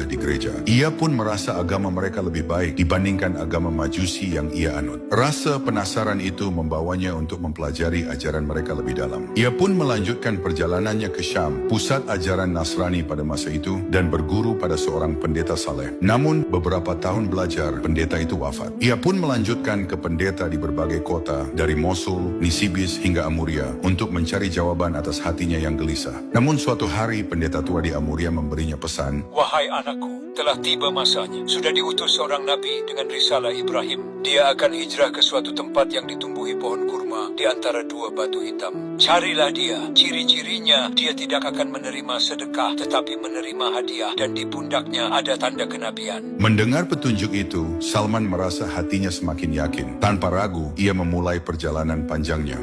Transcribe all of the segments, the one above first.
di gereja. Ia pun merasa agama mereka lebih baik dibandingkan agama Majusi yang ia anut. Rasa penasaran itu membawanya untuk mempelajari ajaran mereka lebih dalam. Ia pun melanjutkan perjalanannya ke Syam, pusat ajaran Nasrani pada masa itu, dan berguru pada seorang pendeta saleh. Namun, beberapa tahun belajar, pendeta itu wafat. Ia pun melanjutkan ke pendeta di berbagai kota, dari Mosul, Nisibis, hingga Amuria, untuk mencari jawaban atas hatinya yang gelisah. Namun suatu hari, pendeta tua di Amuria memberinya pesan, "Wahai anakku, telah tiba masanya. Sudah diutus seorang nabi dengan risalah Ibrahim. Dia akan hijrah ke suatu tempat yang ditumbuhi pohon kurma di antara dua batu hitam. Carilah dia. Ciri-cirinya, dia tidak akan menerima sedekah, tetapi menerima hadiah, dan di pundaknya ada tanda kenabian." Mendengar petunjuk itu, Salman merasa hatinya semakin yakin. Tanpa ragu, ia memulai perjalanan panjangnya.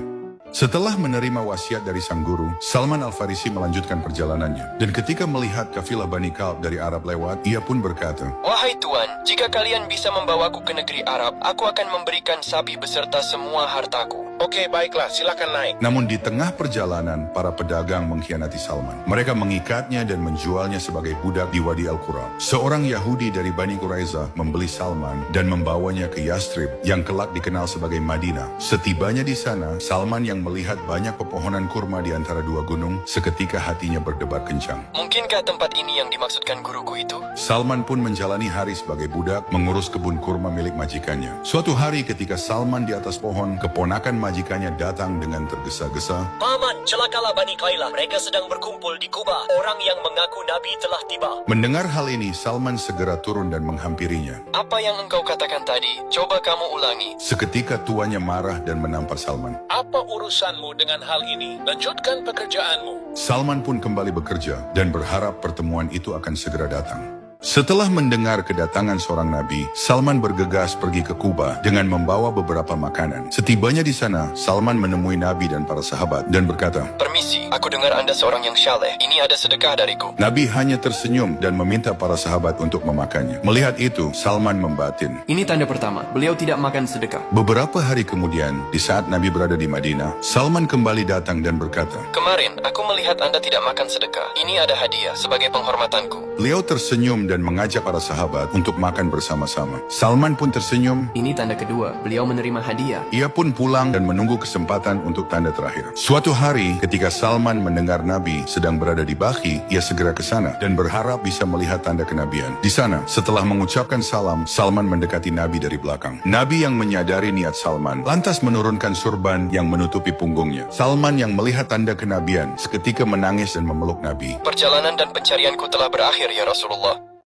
Setelah menerima wasiat dari sang guru, Salman Al-Farisi melanjutkan perjalanannya. Dan ketika melihat kafilah Bani Kalb dari Arab lewat, ia pun berkata, "Wahai Tuan, jika kalian bisa membawaku ke negeri Arab, aku akan memberikan sapi beserta semua hartaku." Oke, baiklah, silakan naik. Namun di tengah perjalanan, para pedagang mengkhianati Salman. Mereka mengikatnya dan menjualnya sebagai budak di Wadi Al-Qura. Seorang Yahudi dari Bani Quraizah membeli Salman dan membawanya ke Yastrib, yang kelak dikenal sebagai Madinah. Setibanya di sana, Salman yang melihat banyak pepohonan kurma di antara dua gunung, seketika hatinya berdebar kencang. Mungkinkah tempat ini yang dimaksudkan guruku itu? Salman pun menjalani hari sebagai budak, mengurus kebun kurma milik majikannya. Suatu hari ketika Salman di atas pohon, keponakan majikannya datang dengan tergesa-gesa. "Paman, celakalah Bani Qailah. Mereka sedang berkumpul di Kuba. Orang yang mengaku Nabi telah tiba." Mendengar hal ini, Salman segera turun dan menghampirinya. Apa yang engkau katakan tadi? Coba kamu ulangi. Seketika tuannya marah dan menampar Salman. Apa urusanmu dengan hal ini? Lanjutkan pekerjaanmu. Salman pun kembali bekerja dan berharap pertemuan itu akan segera datang. Setelah mendengar kedatangan seorang nabi, Salman bergegas pergi ke Kuba dengan membawa beberapa makanan. Setibanya di sana, Salman menemui nabi dan para sahabat dan berkata, Permisi, aku dengar Anda seorang yang syaleh. Ini ada sedekah dariku. Nabi hanya tersenyum dan meminta para sahabat untuk memakannya. Melihat itu, Salman membatin. Ini tanda pertama, beliau tidak makan sedekah. Beberapa hari kemudian, di saat Nabi berada di Madinah, Salman kembali datang dan berkata, Kemarin, aku melihat Anda tidak makan sedekah. Ini ada hadiah sebagai penghormatanku. Beliau tersenyum dan mengajak para sahabat untuk makan bersama-sama. Salman pun tersenyum. Ini tanda kedua, beliau menerima hadiah. Ia pun pulang dan menunggu kesempatan untuk tanda terakhir. Suatu hari, ketika Salman mendengar Nabi sedang berada di Baqi, ia segera ke sana dan berharap bisa melihat tanda kenabian. Di sana, setelah mengucapkan salam, Salman mendekati Nabi dari belakang. Nabi yang menyadari niat Salman, lantas menurunkan surban yang menutupi punggungnya. Salman yang melihat tanda kenabian, seketika menangis dan memeluk Nabi. Perjalanan dan pencarianku telah berakhir, ya Rasulullah.